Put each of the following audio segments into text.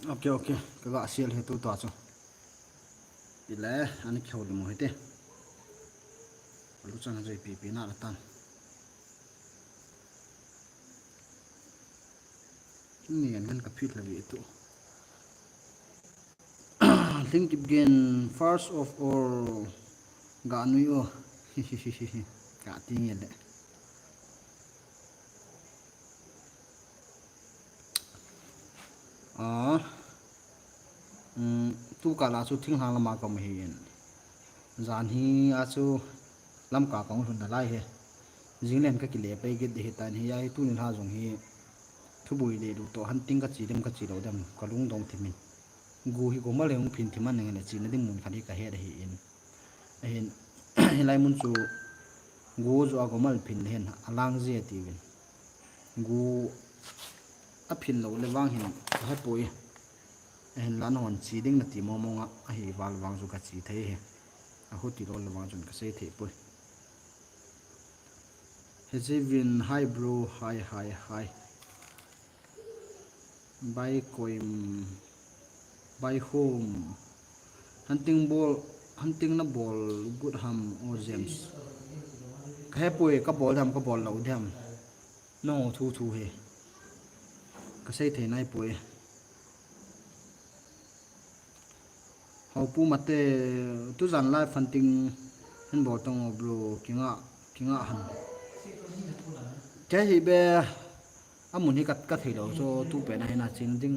Ok ok cái gã xiên thì tôi tỏa cho bị lẽ anh kêu được một hết đấy lúc chẳng rồi bị nát là tan niên kan kapit là bị itu think again first of all gã nuôi ô gã tiếng nhật đấy à tu cả là số thinh hàng làm mà cầm hiền giàn hi asu lam cả công hồn lại he dính lên cái lệ bay cái để tan hi ai tu nên ha dùng hi thu bùi để đủ tổ hunting cái chỉ đầu đâm có lung đông thì mình gu hi có mà lấy pin thì mình này chỉ nên muốn khai cái hệ hi in hin lai mun chu gu zo có mà pin hen alang gì thì gu a pin lo le wang hin ha poi hen lan hon chi ding na ti mo mo nga a hi wal wang zu ka chi thei he a hu ti lo le wang chun ka sei thei poi Hezivin hi bro hi by coim by home hunting na ball good ham or James cái poi ka ball lo dham no thu he ka sei thei nai poi hau pu mate tu zan lai hunting hen bo tong bro kinga han cái gì be amun hi kat thei lo so tu pe na hena ching ding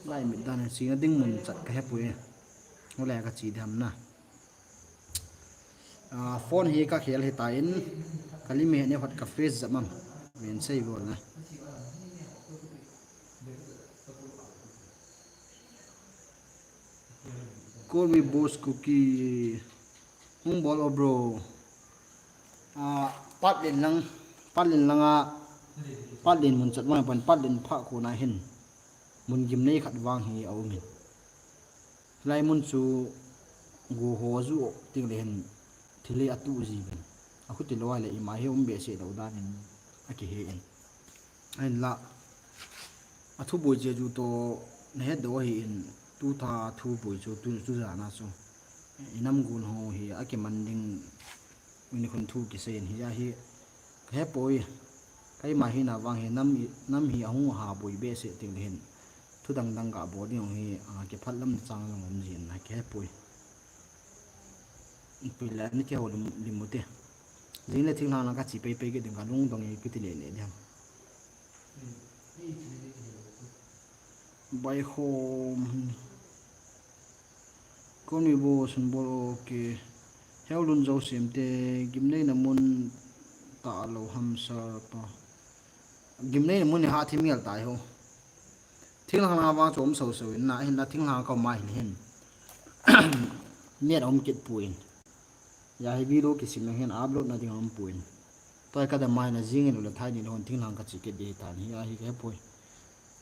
lai mi dan ching ding mun chat ka hepui ngole ka chi dham na phone hi ka khel hi ta in kalime ne hot ka face zamam men sei bol na call me boss cookie hung bol o bro pat lin langa pat lin mun chat ma pan pat lin pha ko na hin mun gim nei khat wang hi au min lai mun chu gu ho zu ting le hin thile atu ji ben a khu ti lo le i ma he be se do da nin a ki he in ai la a thu boi je ju to ne he do hi in tu tha thu boi chu tu za na chu inam gun ho hi a ke man ding min khun thu ki sen hi ya hi he poi kai ma hi na wang he nam hi a hu ha boi be se ting le hin thu dang ga bo ding hi a ke phat lam chang lang om jin na ke poi pila ni ke ho limute zin le thing na ka chi pe ke ding ka lung dong e ki ti le le dam by home con mi bo sun bo ke heo lun zo sim te gim nei na mun ta lo ham sa pa gim nei na mun ha thi mial tai ho thing na wa chom so na hin na thing na ka mai hin miat om kit puin ya hi video ki sim hen upload na ding om puin toy ka da mai na jing en la thai ni hon thing lang ka chi ke de ta ni ya hi ke poi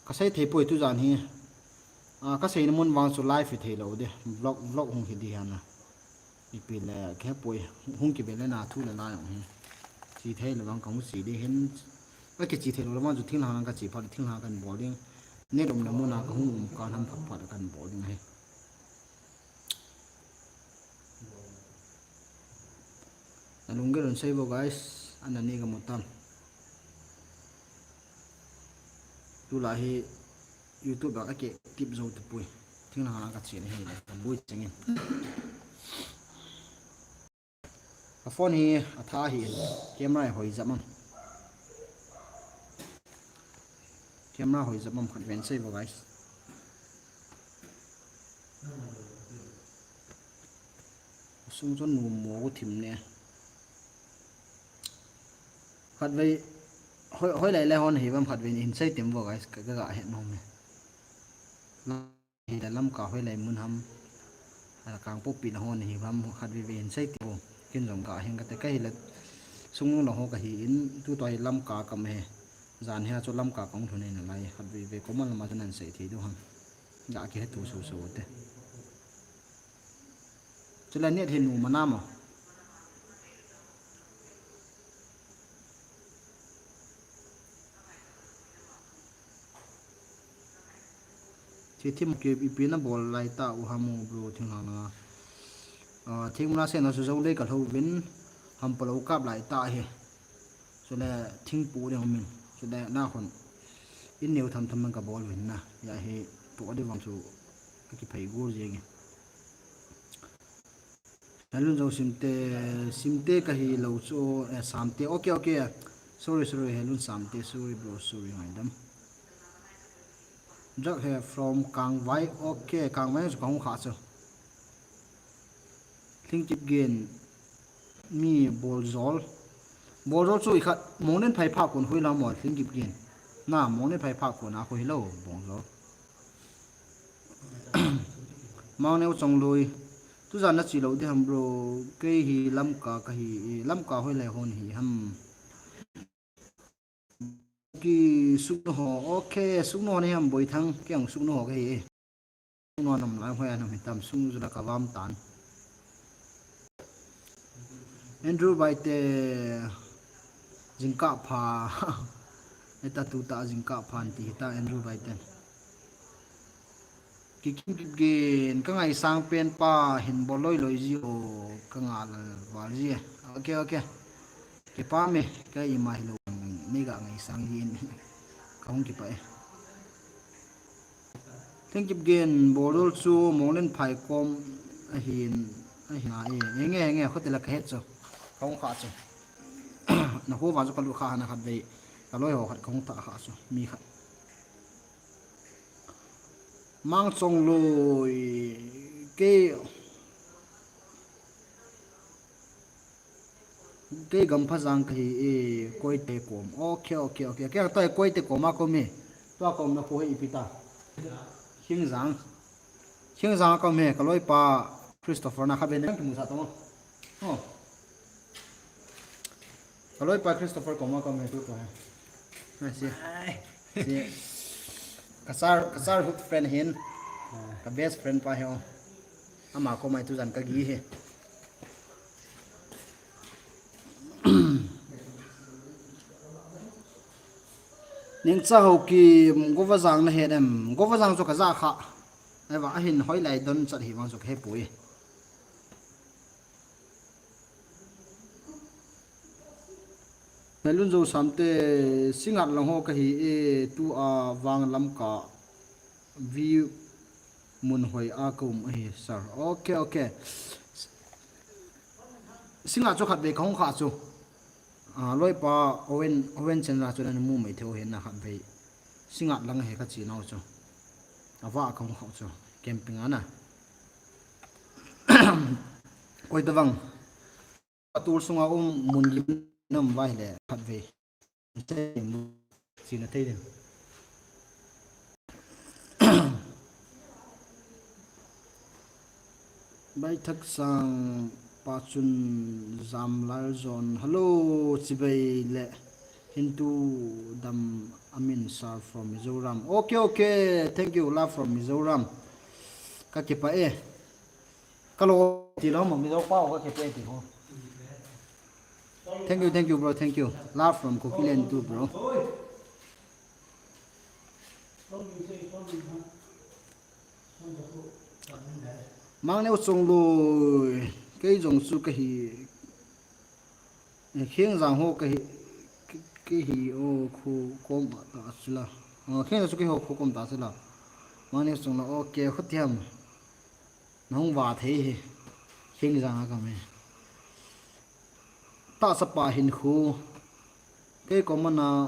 ka sai thei poi tu jan hi ka sei na mun wang chu live fi thei lo de vlog hong hi di hana i pi le ke poi hong ki be le na thu la na yong hi chi thei la wang kong si de hen ka ke chi thei lo ma ju thing lang ka chi pha thing lang kan boarding ne dom na mun na ka hong ka nam phat kan boarding he nalunggeron save guys anani ga mutam tu la hi YouTube ba ke tip zo tu pui thing na ka chi ne he kan bui chengin a phone hi a tha hi camera hoi zamam khat ven save guys sung chon nu mo ko thim ne khat vei hoi lại lại hon hi bam khat vei in sai tem vo guys ka ga he no me hi da lam ka hoi lại mun ham ala kang po pin hon hi bam khat vei in sai tem kin jong ka hen ka te kai la sung no ho ka hi in tu toi lam ka kam he zan he cho lam ka kong thune na lai khat vei ko mal ma tan sai thi du ham ga ki he tu so te chula net hin nu manama thì thêm một kịp ipin nó bol lại ta u hamu bro thing hàng na thing na se na su zo le ka thâu vin ham palo kap lại ta he so le thing pu de min so le na khon in neu tham tham ka bol win na ya he to de wang su ki phai go je nge halun zo simte ka hi lo cho samte okay okay sorry halun samte sorry bro sorry madam Jack here from Kang Vai. Okay, Kang Vai is Kang Kha. Think it gain me bolzol. Bolzol so ikhat monen phai pha kun hui la mo think it gain. Na monen phai pha kun a hui lo bolzol. Mau neu chong lui. Tu jan na chi lo de ham bro ke hi lam ka hui le hon hi ham. Ki suk no ho okay suk no ne ham boi thang kyang suk no ho ke hi. No nam lai hoi anam hitam sung zu la ka wam tan. Andrew baite jingka pha eta tu ta jingka phan ti ta Andrew baite kikim gen ka ngai sang pen pa hin boloi loi ji o ka ngal wal ji okay ke pa me ka i mai lo ni ga ngai sang yin ka hong ki pa e thank you gen bolol chu molen phai kom a hin na e nge khotela ka het cho không khá chứ nó hô vào cho con lúa khá nó khát vậy cả lối họ khát không tạ khá chứ mi khát mang trong lối cái gầm phát giang cái quay tê cồm ok cái tay quay tê cồm mà cồm mi toa cồm nó phù hợp ít ta khiêng giang cồm mi cái lối pa Christopher nó khát bên đấy cái mùa sao không Kalau Pak Christopher koma itu tuh, masih, kasar hook friend hin, ka best friend pa heo, ama koma itu jan kagi he. Ning chau ki gova jang na he dem, gova jang cho kaza kha, ai wa hin hoi lai don chat hi wang cho he pui. Nelun zo samte singat lang ho ka hi tu a wang lam ka view mun hoi a kum hi sir okay singat cho khat be khong kha chu a loi pa owen chen ra chu na mu mai theo hen na khat be singat lang he ka chi nau chu awa khong kha chu camping ana koi tawang atur sunga mun lim nam vai le khat ve chỉ là thấy được bài thắc sang pa chun zam lai zon hello chibai le hindu dam amin sar from Mizoram okay thank you love from Mizoram ka ke pa e kalo ti lo mo mi do pa ka ke pa ti ho thank you bro thank you love from Coquitlam too bro mang neo chong loi cái dòng su cái hi khiêng giang ho cái hi ô khu com ta sila khiêng su cái ho khu com ta sila mang neo chong là ok khất thiam nong va thế khiêng giang ka me ta sapa hin khu cái có mà na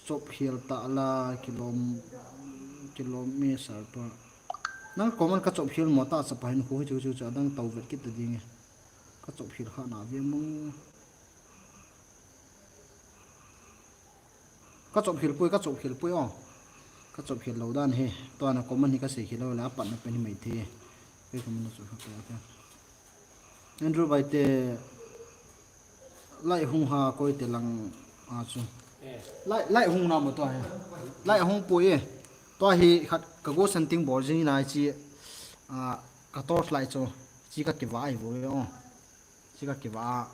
chop hiel ta la km sar to nang common ka chop hiel mo ta sapa hin khu chu cha dang tau vet kit ding ka chop hiel kha na ve mong ka chop hiel pui o ka chop hiel lo dan he to na common hi ka se khilo la pan na pen mai the cái common na chu ka Andrew bai te lại hung ha coi te lang a chu lại hung na mo to he lại hung pui e to hi khat ka go santing bor jing na chi ka tor lại cho chi ka ke vai vo yo chi ka ke va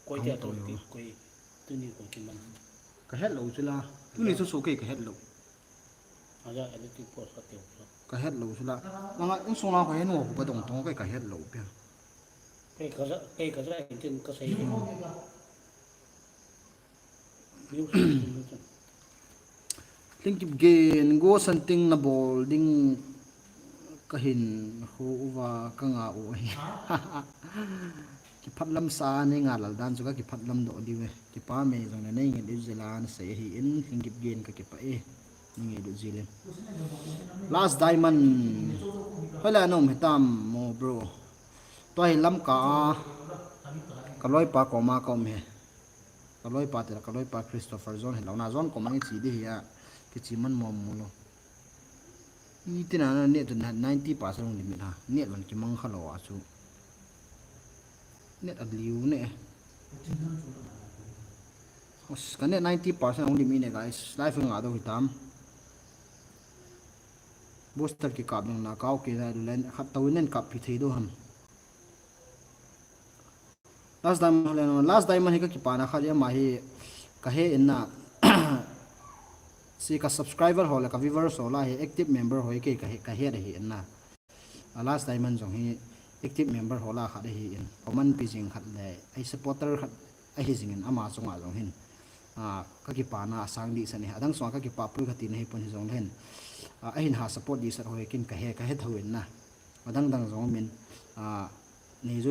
coi theo tôi coi tôi đi coi cái mình ka het lo chu la tu ni chu su ke ka het lo aja electric post ka tiyo so ka het lo sula langa in sona ko hen wo ba dong tong kai ka het lo pe kai ka sa tin ka sai view sai tin so tling kip gen go santing na bol ding ka hin ho wa ka nga o hi ki phat lam sa ne nga lal dan chu ka ki phat lam do di we ki pa me jong na nei nge de zela na se hi in tling kip gen ka ki pa e ni nge do zilen last diamond hala no me tam mo bro to hi lam ka loi pa ko ma ko me ka loi pa te ka loi pa Christopher John hello na John ko mang chi di ya ki chi man mo mo lo ni tina na net na 90% limit ha net ban ki mang khalo a chu net ad liu ne os ka net 90% ang limit ne guys live nga do hitam booster ki kap na kaw ki na len khat tawinen kap pi thei do ham last time hi ka ki pana kha ya ma hi ka he inna si ka subscriber hola ka viewers hola he active member hoi ke ka he hi inna last time man jong hi active member hola kha hi in common pijing khat le ai supporter khat ai hi jingin ama chunga jong hin ka ki pana sang di sani adang so ka ki pa pu khatin hi pon hi jong len a hin ha support di sar hoi kin ka he thawin na adang dang jong min nei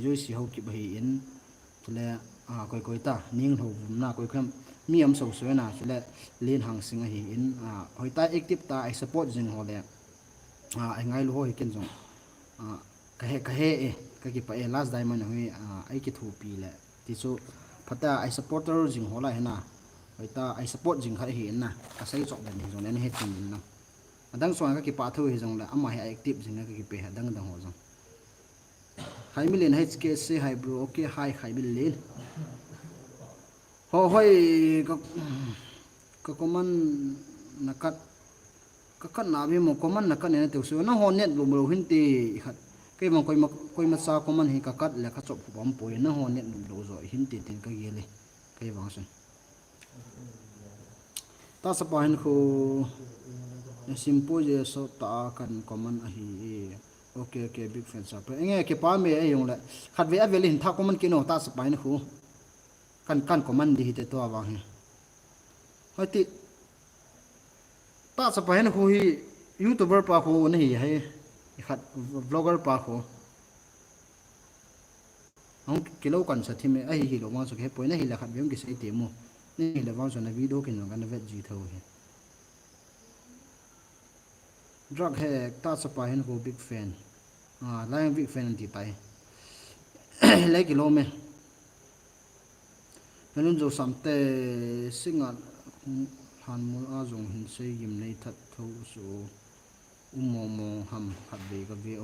joi si ho ki bhi in tule koi ta ning ho na koi kham mi am so so na tule len hang sing hi in hoi ta active ta I support jing ho le ai ngai lu ho hi ken jong ka he e ka ki pa e last diamond hui ai ki thu pi le ti chu phata I supporter jing ho la he na hoi ta I support jing kha hi in na ka sai chok da ni jong ne he tin na adang so ka ki pa thu hi jong la ama he active jing ka ki pe adang dang ho jong hai million HKC hai bro okay hai million ho hoi ka common nakat ka kan na bi mo common nakat ne te so na ho net lu lu hin ti khat ke mo koi ma sa common hi ka kat le kha chop bom poi na ho net lu zo hin ti tin ka yele kai wang san ta sa pa hin khu simple je so ta kan common a hi okay big fan sa pe enge ke pa me ayong la khat ve aveli hin tha common kino ta sa pa hin khu kan command di te to awang he hoti ta sa pa hen khu hi youtuber pa khu nei hai khat vlogger pa khu ang kilo kan sa thime ai hi lo ma so ke poina hi la khat bem ki sai te mo ni la wang so na video kin kan vet ji tho he drug he ta sa pa hen khu big fan lai big fan ti tai lai kilo me nên dù sắm tê sinh ngặt hàn mùi a dùng hình xây dìm này thật thâu số mò mò hầm hạt về cái việc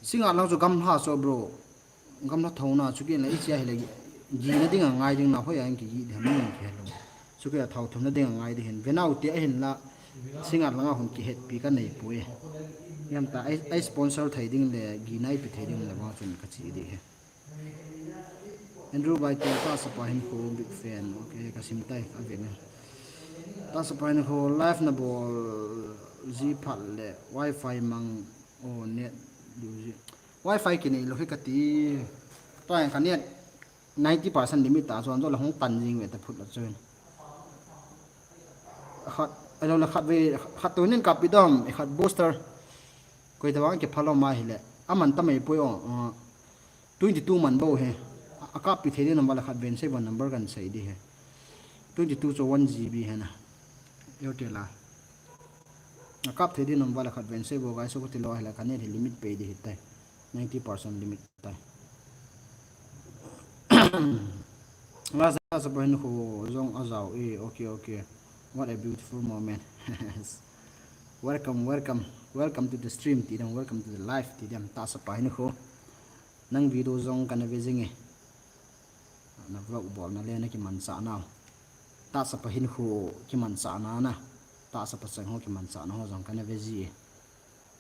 sinh ngặt nó dù găm ha so bro găm nó thâu na chú kia là ít chơi là gì nó tiếng ngay tiếng nào phải anh cái gì thì mình kia luôn chú kia thâu thâu nó tiếng ngay thì hình về nào tiếc hình là sinh ngặt là hồn kỳ hết bị cái này bùi em ta ai sponsor thấy tiếng là gì này bị thấy tiếng là bao nhiêu cái gì đi Andrew by ta sa pahin ko big fan okay kasim tai ka veng ta sa pahin ko live na ball z phat le wifi mang o net du wifi kini lo he kati ta yang kan net 90% limit ta so la hong tan jing we ta phut la chen khat alo la khat ve khat to nin kapidom e khat booster koi ta wang ke phalo ma hi le aman ta mai poyo 22 man bo he akap pi thedi number la khat ben se number kan sai di he 22 cho 1 GB he na yote la akap thedi number la khat ben se bo ga so ko ti lo la kan ne limit pe di hitai 90% limit tai la sa ban ho zong azao e okay what a beautiful moment welcome to the stream ti dam welcome to the live ti dam ta sa pa hin ho nang video zong kan ve jinge na vlog bol na le na ki man sa na ta sa pa hin khu ki man sa na ta sa pa sang ho ki man sa na ho jong kan ve ji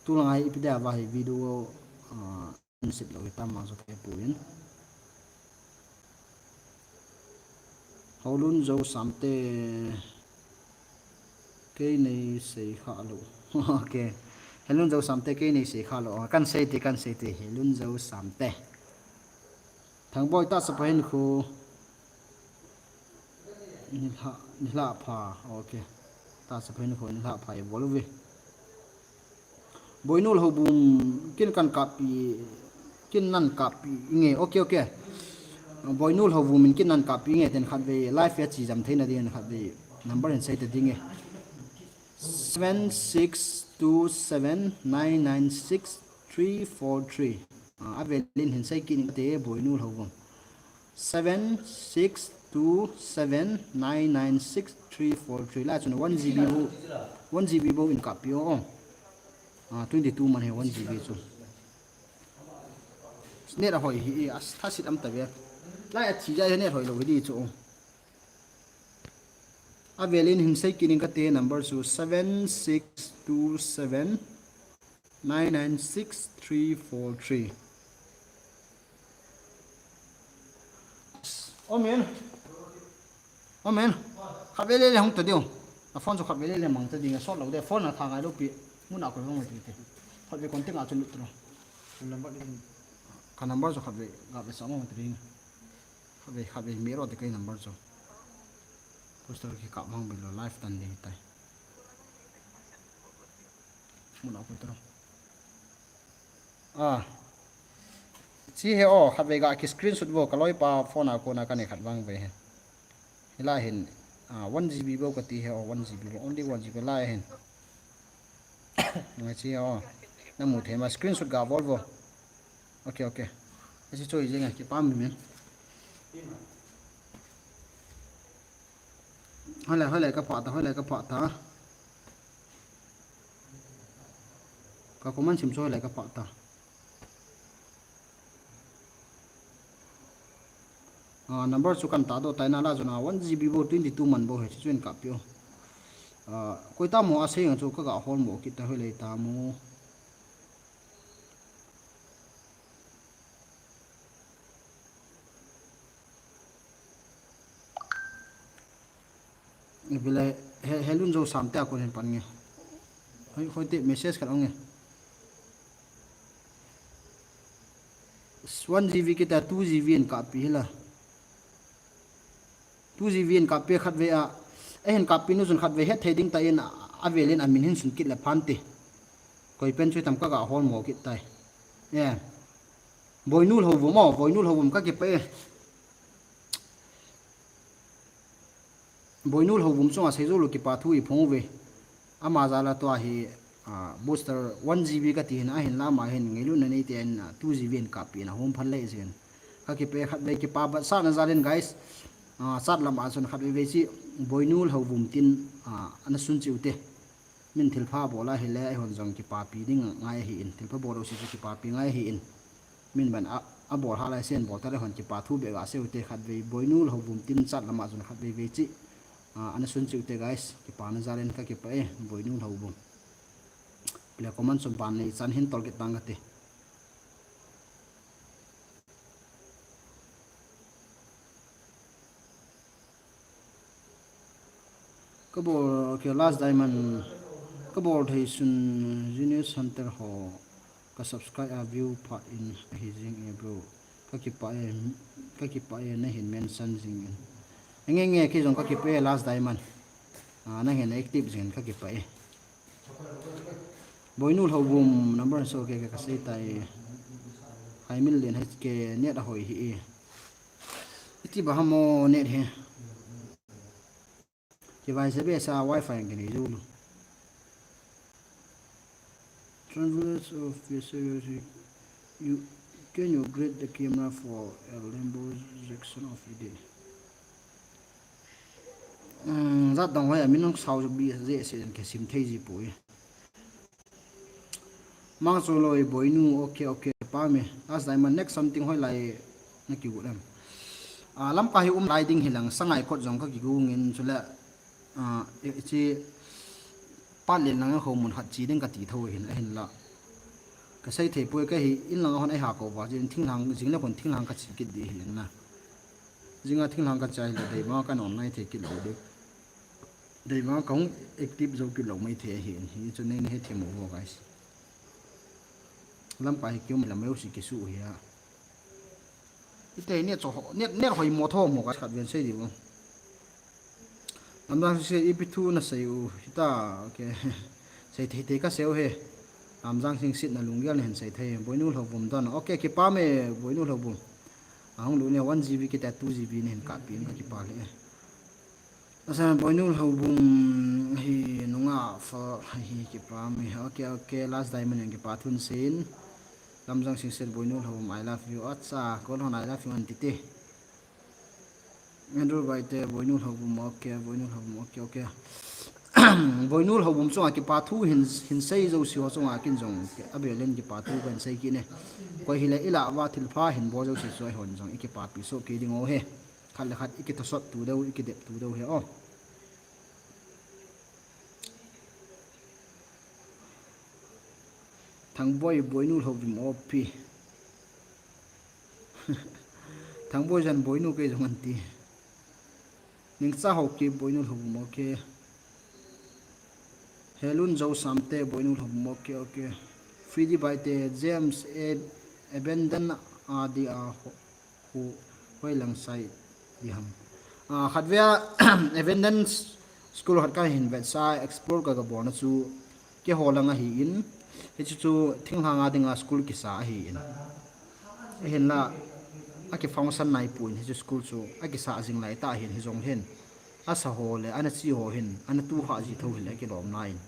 tu la ai ipida wa hi video sit lo ta ma so ke puin holun zo samte cái này sẽ khá lộ ok hello dấu sắm tê cái này sẽ khá lộ căn sẽ thì hello dấu sắm tê thằng boy ta sắp hình khu nila pha ok ta sắp hình khu nila pha evolve boy nul ho bum kin kan copy kin nan copy nghe ok boy nul ho bum kin nan copy nghe ten khat ve live ya chi jam theina din khat ve number and say the ding 7627996343 avelin hin sai kin te boy nul ho bum 7627996343 la chun 1 GB bo in copy o 22 man he 1 GB chu net a hoi hi as tha sit am ta ve lai a chi ja net hoi lo di chu avelin hin sai kin ka te number su 7627996343 Omen khát về lên không tới điều phone cho khát về lên mong tới đi nghe sót lâu đấy phone là thằng ai đâu bị muốn nào cũng không phải thế khát về con tiếng nào cho lụt rồi cái number cho khát về gặp về sáu mong tới đi khát về mấy rồi thì cái number cho poster khi cạo mong bị live tan đi tay muốn nào cũng tới chỉ hệ o khát về cái screenshot vô cái lối pa phone nào cô nào cái này khát vang về hè lại hiện 1 GB vô cái tí hệ o 1 GB vô only 1 GB lại hiện người chỉ o nó một thế mà screenshot cả vô ok cái chỉ chơi gì nghe cái pa mình hơi lại cái phạt ta cái comment chìm sôi lại cái phạt ta number su kan ta do tai na la jona 1 GB bo 22 man bo he chuin ka pio koi ta mo ase ang chu ka ga hol mo ki ta hole ta mo vile helun jo samte ko hen pan nge hoi te message ka nge 1 GB ki ta 2 GB en ka pi la 2 GB in copy khat ve a hen copy nu sun khat ve het thading ta in avelin amin hin sun kit la phanti koi pen chui tam ka ga hol mo kit tai yeah boy nul ho vum ka ke pe boy nul ho vum so a se zo lu ki pa thu I phong ve ama za la to hi booster 1 GB ka ti na hin la ma hin ngelu na nei te 2 GB in copy na hom phan le zen ka ke pe khat ve ki pa ba sa na zalen guys sát làm ăn xuân khát về chi bồi nul hậu vùng tin anh xuân chịu te mình thil pha bỏ lại hele ai hòn dòng ki pa pi ding ngai hi in thil pha bỏ đâu si ki pa pi ngai hi in mình ban bỏ ha lại sen bỏ ta lại hòn ki pa thu be ga seu te khát về bồi nul hậu vùng tin sát làm ăn xuân khát về chi anh xuân chịu te guys ki pa na zalen ka ki pa bồi nul hậu vùng ple comment sum pan nei chan hin tol ki tang te cái bộ cái last diamond cái bộ thì sun genius hunter ho cái subscribe view part in hizing bro cái kipa này hiện mention zing nghe cái dòng cái kipa last diamond nó hiện active zing cái kipa boy nul ho boom number so cái say tai 2 million HK net hồi hi iti bahamo net he device be sa wifi ngani zulu transverse of your you can you grade the camera for a limbo section of video rất đồng hay mình không sao bị dễ sẽ cái sim thay gì bụi mang số lôi bụi nu ok pa me as diamond next something hơi lại nó kêu em lắm cái lại ding hilang sangai kot jong ka kigu ngin chula chi pat len lang ho mun hat chi ding ka ti tho hin la ka sai the pui ka hi in lang hon ai ha ko wa jin thing lang jing la kon thing lang ka chi ki di hin na jinga thing lang ka chai la dei ma kan online the ki lo de dei ma kong active zo ki lo mai the hi hi chu nei he themo ho guys lam pa hi kyo mi la mai si ki su hi ha ite ne cho ne hoi mo tho mo ga khat ven sei di bo amdang se ipitu na sei u hita ke sei the te ka seu he amjang sing sit na lungyal hen sei the boinul ho bum don okay ki pa me boinul ho bum ahong lu ne 1 GB ki ta 2 GB ne hen ka pi na ki pa le asa boinul ho bum hi nunga fa hi ki pa me okay last diamond ki pa thun sin lamjang sing set boinul ho bum I love you acha kol hon I love you antite Andrew baite boinul ho bum okay boinul ho bum okay boinul ho bum chunga ki pa thu hin sei zo si ho chunga kin jong abelen ki pa thu kan sei ki ne ko hi le ila wa thil pha hin bo zo si soi hon jong iki pa pi so ki ding o he khal khat iki to sot tu deu iki de tu deu he o thang boy boinul ho bum op pi thang boy jan boinu ke jong an ti ning cha ho ki boinul ho bum okay helun zo samte boinul ho bum okay free di baite James abandon adi a hu hoi lang sai di ham khatwea abandon school hat ka hin vet sai explore ka ga bona chu ke holanga hi in he chu thinghanga dinga school ki sa hi in hen la aki function nai puin he school chu aki sa jing lai ta hin hi jong hen asa hole ana chi ho hin ana tu ha ji tho hile ki lom nine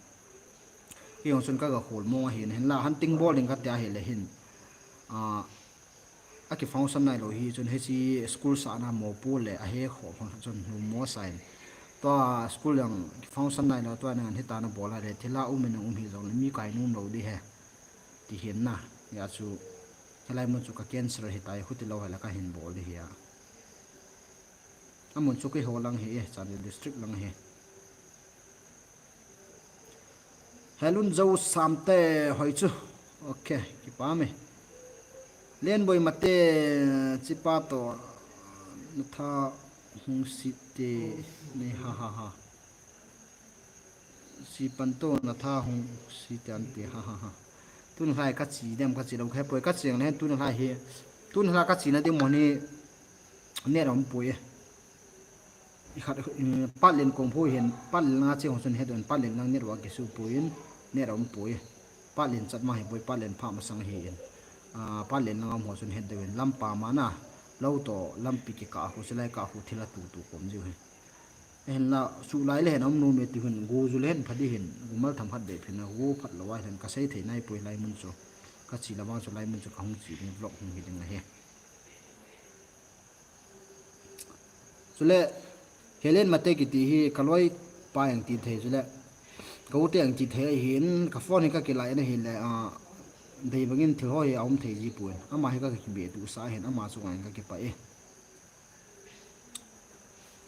ki ong chun ka ga hol mo hin hen la hunting bowling ka ta he le hin aki function nai lo hi chun he chi school sa na mo pu le a he kho phang chun nu mo sign to school yang function nai lo to na he ta na bola le thila umen hi jong mi kai nu lo di he ti hin na ya chu helai mun chu ka cancer hi tai huti lo hala ka hin bol di hi amun chu ke holang he chan district lang he helun zo samte hoi chu okay ki pa me len boy mate chipa to tha hung site ne ha si panto na tha hung site ante ha tun hai ka chi dem ka chi lo khe poi ka cheng ne tun hai he tun ha ka chi na de mo ni ne rom poi i khat pat len kong pho hen pat nga che hon sun he don pat len nang ne ro ke su poin ne rom poi pat len chat ma he poi pat len pha ma sang he en pat len nang am ho sun he de lam pa ma na lo to lam pi ki ka hu selai ka hu thila tu kom ji he en la su lai le nam nu me ti hun go zu len phadi hin gumal tham phat be phina go phat lo wa hen ka sei thei nai poi lai mun chu ka chi la wang chu lai mun chu ka hung chi ni vlog hung hi ding he sule helen mate ki ti hi kaloi pa yang ti thei sule go te ang ti thei hin ka phone hi ka ki lai na hi le dei bangin thil hoi aum thei ji puan ama hi ka ki be tu sa hen ama chu ngai ka ki pa e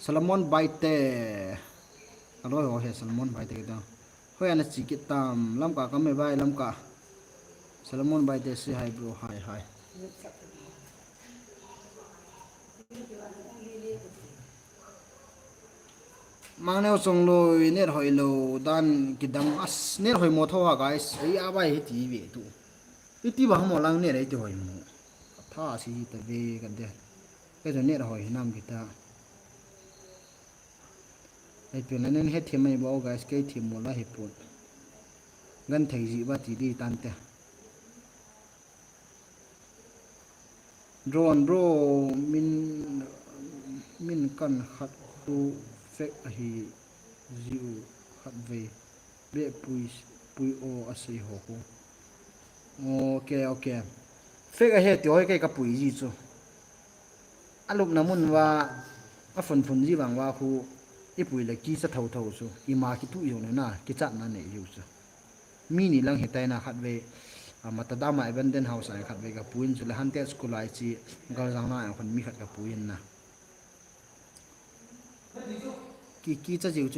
Salmon baite aloi ho he salmon baite da hoi ana chi ki tam lam ka me bai lam ka salmon baite si hai bro hai mang neo song lo ne hoi lo dan ki dam as ne hoi mo tho ha guys ai a bai he ti ve tu iti ba mo lang ne re ti hoi mo tha si ta ve kan de ke jo ne hoi nam ki ta ai pe nan he the mai bo guys ke thi mo la he put gan thai ji ba ti di tan te drone bro min kan khat tu fek hi ziu khat ve be pui o asai ho ko okay fek a he ti hoi ke ka pui ji chu alup namun wa a fun ji wang wa khu ipui le ki sa thau chu i ma ki tu yo na ki chat na ne yu chu mi ni lang hetai na khat ve matada ma abandon house ai khat ve ka puin chu le hantet school ai chi gal jang na khon mi khat ka puin na ki cha jiu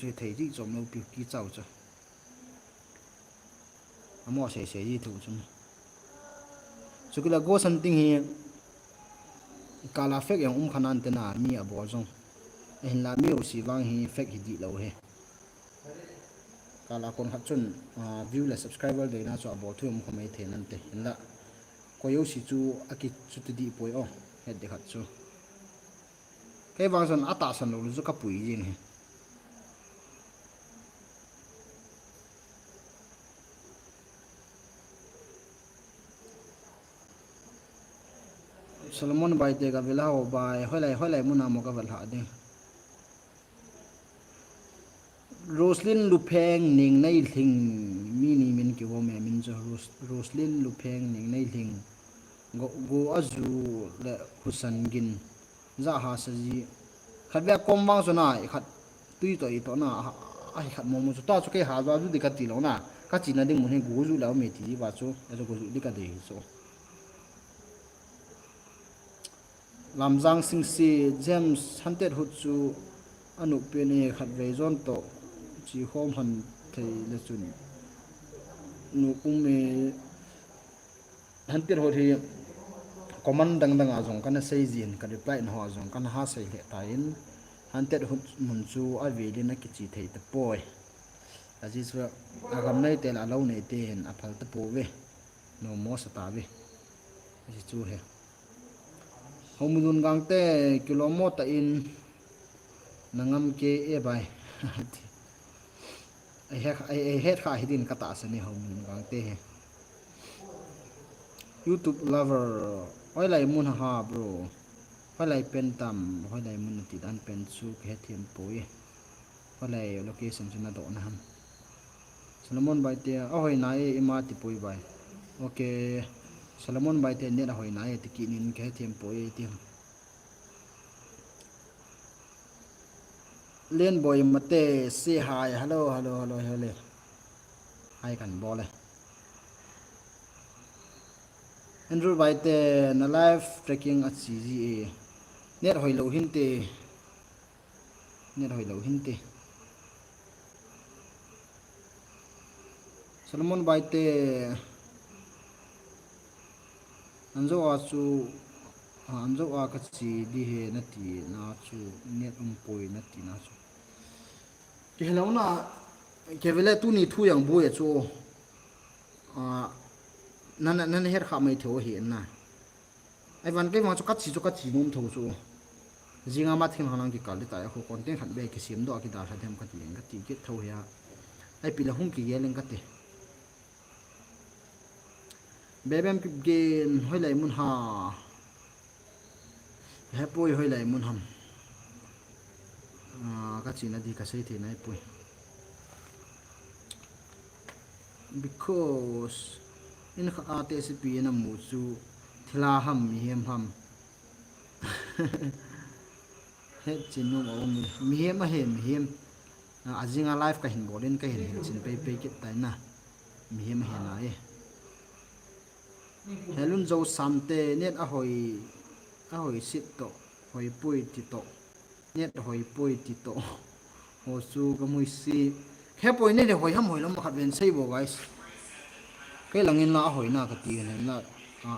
chu thei ji chom lo pi ki chau chu amo se yi thu chu chu kila go something hi kala fek yang khanan te na mi abo jong en la mi o si wang hi fek hi di lo he kala kon khat chun view la subscriber de na chu abo thum khomei the nan te in la ko yo si chu aki chu ti di poi o he de khat chu ke wang son ata san lo zu ka pui jing he Solomon bai te ga vela ho bai holai muna mo ka val ha de Roslyn Lupeng ning nei thing mi ni min ki wo me min jo Roslyn Lupeng ning nei thing go azu le husan gin za ha sa ji khat bia kom wang so na khat tui to i to na ai khat mo mo chu ta chu ke ha ba ju de ka ti lo na ka chi na ding mo he go ju la me ti ba chu ya go ju di ka de so lamjang sing si James hunted hu chu anu pe ne khat ve zon to chi hom han thei le chun nu me hunted ho thi command dang a jong kana sei jin ka reply no a jong kana ha sei le ta in hunted hu mun chu a ve na ki chi thei te poi a ji chu a gam nei te la lo nei te en a phal te po ve no mo sa ta ve ji chu he homunun gang te kilomota in nangam ke e bai ai het kha hidin kata sani homunun gang te he YouTube lover oi lai mun ha bro oi lai pen tam oi lai mun ti dan pen su ke thiam poi oi lai location chuna do na ham Solomon bai te a hoi na e ima ti poi bai okay Solomon bai te ne na hoi na e ti ki nin ke thiam poi ti Len boy mate say hi hello hi kan bole Andrew bai te na live tracking at CGA net hoi lo hin te Solomon bai te anzo a chu anzo a ka chi di he na ti na chu net poi na ti na chu ke hello na ke vele tu ni thu yang bu ye chu nan her kha mai tho hi na ai van ke ma chu ka chi nom tho chu jinga ma thim halang ki kal ta ya ko content khat be ke sim do ki da tha them ka ti nga ti ke tho ya ai pila hum ki yeleng ka te bebem ki gen hoi lai mun ha hepoi hoi lai mun ham ka china di ka sei the nai pui because in kha ate se pi na mu chu thila ham mi hem ham he chinu mi hem a hem ajinga life ka hin bolen ka hin chin pe ki tai na mi hem he na e helun zo samte net a hoi sit to hoi pui ti to net hoi pui ti to ho chu ka mui si he poi ne le hoi ham hoi lam khat ben sei bo guys ke langin la hoi na ka ti ne na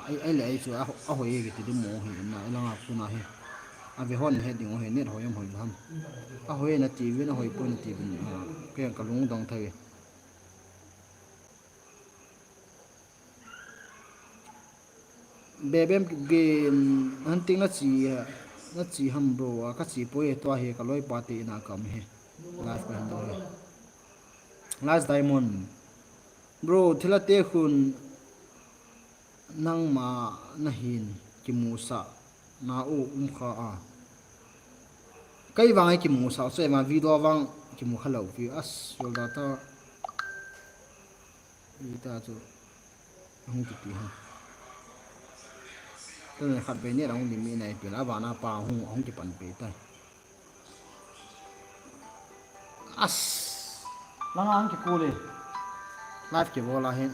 ai le ai chu a hoi ge ti mo hi na la nga su na he a ve hon he ding he net hoi am hoi ham a hoi na ti vi na hoi pui na ti vi ke ka lung dong thai bebem gen hunting na chi ham bro ka chi poi to he ka loi pa te na kam he life kan do he last diamond bro thila te khun nang ma na hin ki musa na u kha a kai wang ki musa se ma video wang ki mu khalo vi as yol da ta ita chu hung ti pi ha tôi khát về nét ông đi này bị lá vàng na pa ông chỉ bận bể tay as lang ông chỉ cô đi live chỉ vô là hết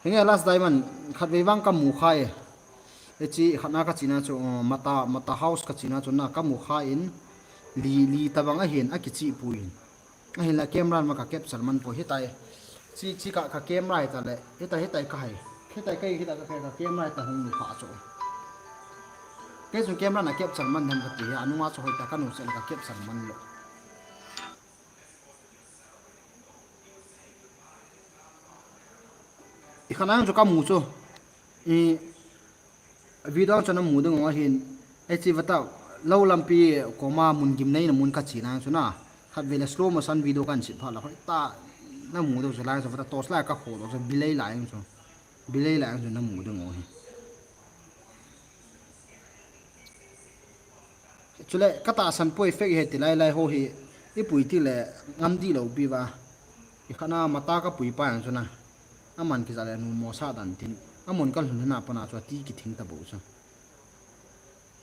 hình như last diamond khát về vang cam mù khai chỉ khát na cái gì na cho mata house cái gì na cho na cam mù khai in li ta vang hiền cái gì bùi hiền là camera mà cả kẹp salman po hết tay chi ka camera ta le hetai kai ka camera ta hung pha cho cái số kem là kẹp sản man hem cái gì anu mà số hồi ta cái nụ sẽ là kẹp sản man lo ikhana cho kam mu cho i video cho nó mu dong wa hin e chi vata lâu lampi koma mun gim nei na mun ka chi na cho na khat vela slow motion video kan chi phala hoi ta na mu do so lai so vata tos lai ka kho do so bilai lai so bilai lai so na mu dong wa hi chule kata san poi fek he tilai lai ho hi i pui ti le ngam di lo bi wa ikhana mata ka pui pa ang so na aman ki zale nu mo sa dan tin amon kal hun na pa na cho ti ki thing ta bo so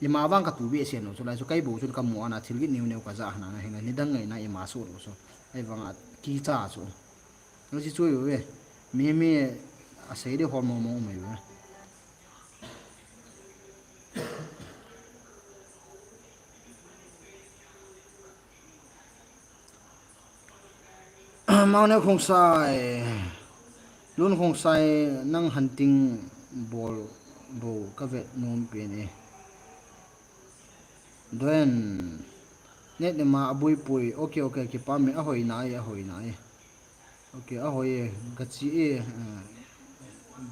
ima wang ka tu bi sen no so lai so kai bo chun kam mo ana thil gi niu neu ka za hna na henga ni dang ngai na ima so ro so ai wang a ki cha so no si chui we me a sei de hor mo mo mai we mau ne khong sai lun khong sai nang hunting ball bo ka vet nom pe ne den net ne ma abui pui okay ki pa me a hoi na okay a hoi ga chi e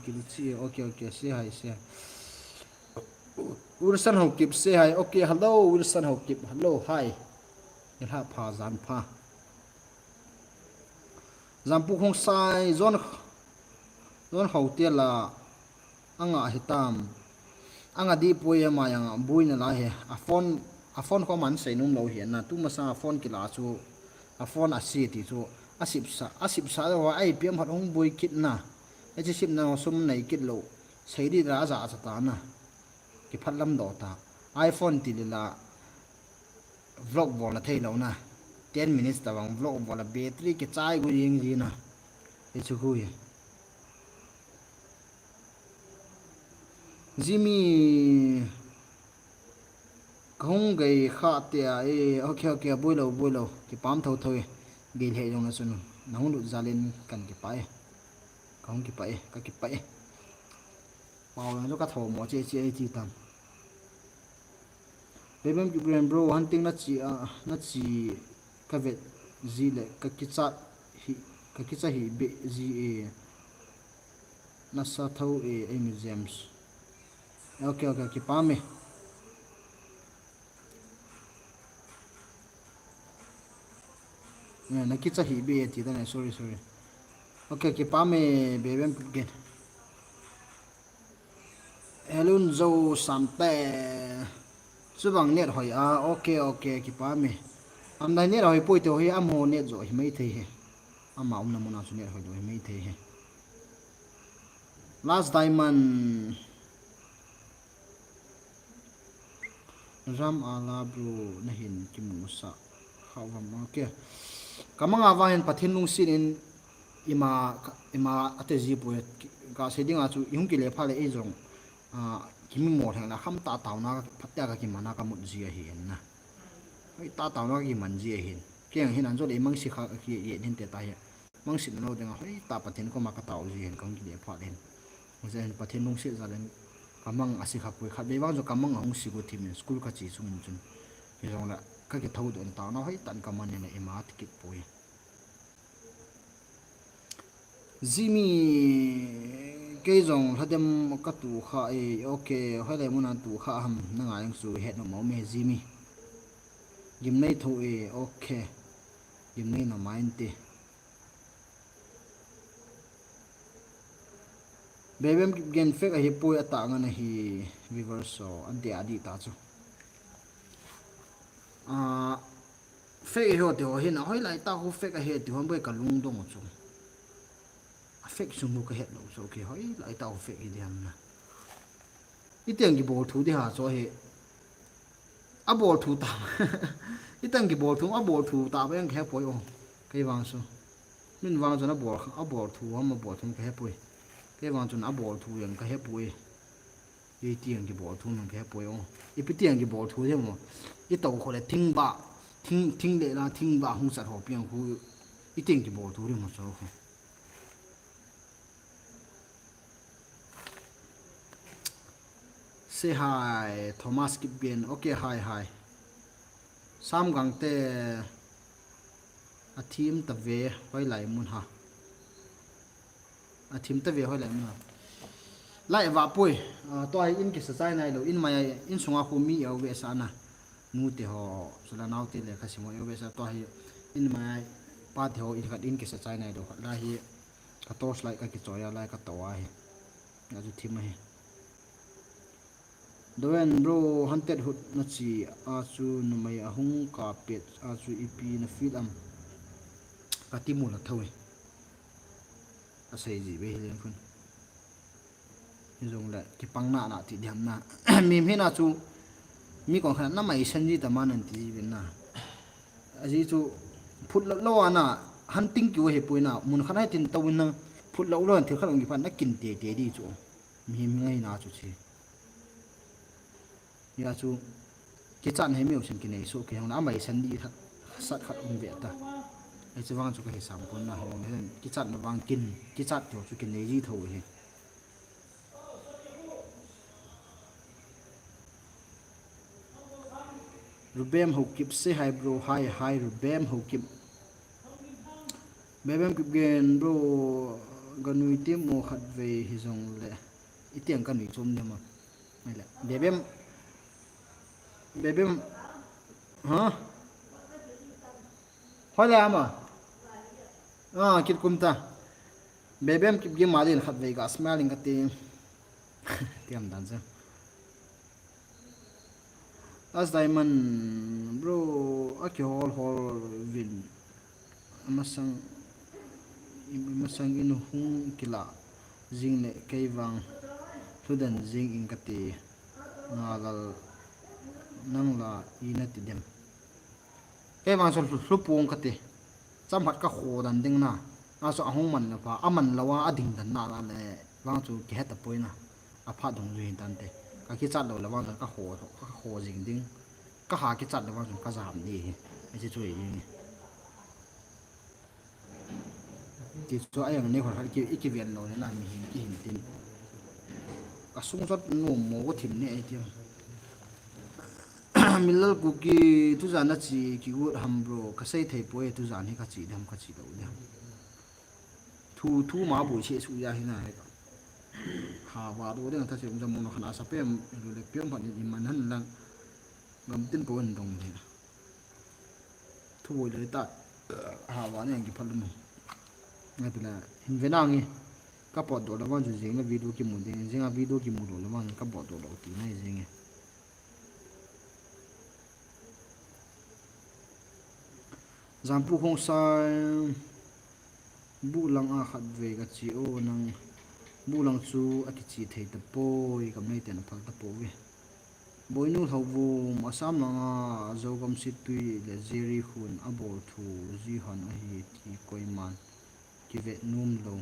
gil chi okay se hai se ursan ho kip se hai okay hello ursan ho kip hello hi el ha pha zan pha zampu khong sai zon hau tia la anga hitam anga di pui ma yang bui na la he a phone ko man sei num lo hian na tu ma sa phone ki la chu a phone a si ti chu asip sa wa ai pem hat hong bui kit na e chi sip na sum nei kit lo sei di ra za ta na ki phat lam do ta iphone ti la vlog bol na thei lo na 10 minutes ta wang vlog bol la battery ki chai gu yeng ji na e chu hu ye Jimmy không gầy khá tia okay bui lâu cái pam thâu thôi gầy hệ trong nó xuân nó không được ra lên cần cái phải không cái phải bao nó cái thầu mỏ chơi chi tầm bên chụp lên bro hunting nó chỉ cái việc gì lệ cái kitsa hi bị gì nó sa thâu em James okay cái pam ấy na kitsa hi be ti da sorry okay ki pa me be bem gen elun zo sampe subang net hoi okay ki pa me am dai net hoi poi to hi am ho net zo hi mai thei he ama na mona su net hoi do hi mai thei he last diamond ram ala bro na hin kim musa khawam okay kamanga wahin pathin lung sin in ima atezi pu ka seding a chu ihung ki le phale e jong kimi mo thang na kham ta taw na phatya ka ki mana ka mut ji a hin na ai ta taw na ki man ji a hin keng hin an zo le mang si kha ki ye din te ta ya mang sin no denga hoi ta pathin ko ma ka taw ji hin kang ki le pha den mo zen pathin lung si za len kamang asi kha pui kha be wang zo kamang hong si go tim school ka chi chung chun ki jong la ka ki thau don ta na hoi tan ka man ne ima tikit pui Jimmy cái dòng hết dem các tủ kha ok hay là muốn ăn tủ kha hầm nó ngại những số hết nó máu mè Jimmy Jim này thôi ok Jim này nó máy tê bé game fake ở hiệp bôi tạ ngon hi reverse anh để đi ta chứ fake hiểu thì hiện nói lại tao fake ở hiện thì hôm bữa cả lung đông một chút fake sung mu ka het lo so ke hoi lai tao fake hi diam na iteng ki bol thu de ha so he a bol thu ta iteng ki bol thu a bol thu ta ba yang khe poi o kai wang so min wang so na bol thu ma bol thu ka he poi kai wang so na bol thu yang ka he poi ye tieng ki bol thu nang ka he poi o i pi tieng ki bol thu de mo i tau kho le thing de la thing ba hung sat ho piang hu iteng ki bol thu de mo so say hi Thomas Kipgen okay hi sam gang te a team ta ve hoi lai mun ha a team ta ve hoi lai mun ha lai wa pui to ai in ki sa chai nai lo in mai in sunga khu mi au ve sa na nu te ho sala nau te le kha simo au ve sa to hi in mai pa te ho in khat in ki sa chai nai do la hi ka tos lai ka ki choya lai ka to wa hi na ju thim hi doen bro hunted hut na chi a chu nu mai a hung ka pet a chu ipi na fil am ka ti mu la thoi a sei ji be hilen phun jong la ki pang na na ti diam na mi me na chu mi kon khan na mai san ji ta man an ti ben na a ji chu phut lo ana hunting ki he puina mun khan hai tin tawin na phut lo lo an thil khan ngi pan na kin te te di chu mi ngai na chu chi ya chu ki chan he mi osin ki nei so ki hang na mai san di tha sat khat um ve ta ai chu wang chu ka he sam pon na he ki chat na wang kin ki chat to chu ki nei ji tho he Rubem ho kip say hi bro hi Rubem ho kip bebem kip gen bro ganui tim mo khat ve hi zong le itiang kan ni chum ne ma mai le bebem ha hoi la ma kit kum ta bebem kip ge malin khat ve ga smiling ka te tiam dan cha as diamond bro aki hol win amasang in hung kila jing le keiwang thudan jing in kati ngagal nangla ina ti dem keiwang so hlupung kati chamhat ka khodan ding na aso ahung man na pa aman lawa ading dan na la le wang chu ke heta poina apha dong ri dan te ka ki chat lo la wang ka ho jing ding ka ha ki chat la wang ka jam ni ai chi chui ni ki chu ayang ne khor ki ikivian lo na mi hin ki hin tin ka sung sat no mo ko thim ne ai ti milal ku ki tu jana chi ki gut ham bro ka sei thei poe tu jan hi ka chi dam ka chi lo ne thu ma bu che su ya hi na ha wa do de ta che um mo khana sa pem lu le pem phan ni man han lang ngam tin po an dong ni thu wo le ta ha wa ne ki phal mu ngai tu la hin ve na ngi ka pot do la wan ju jing na video ki mu de jing a video ki mu do la wan ka pot do lo ti nai jing zampu khong sa bu lang a khat ve ga chi o nang bu lang chu a ki chi thei ta poi kam nei ten phal ta po we boinu thobu asam langa zogam situi le zeri hun abol thu ji han a hi ti koiman ki ve num lo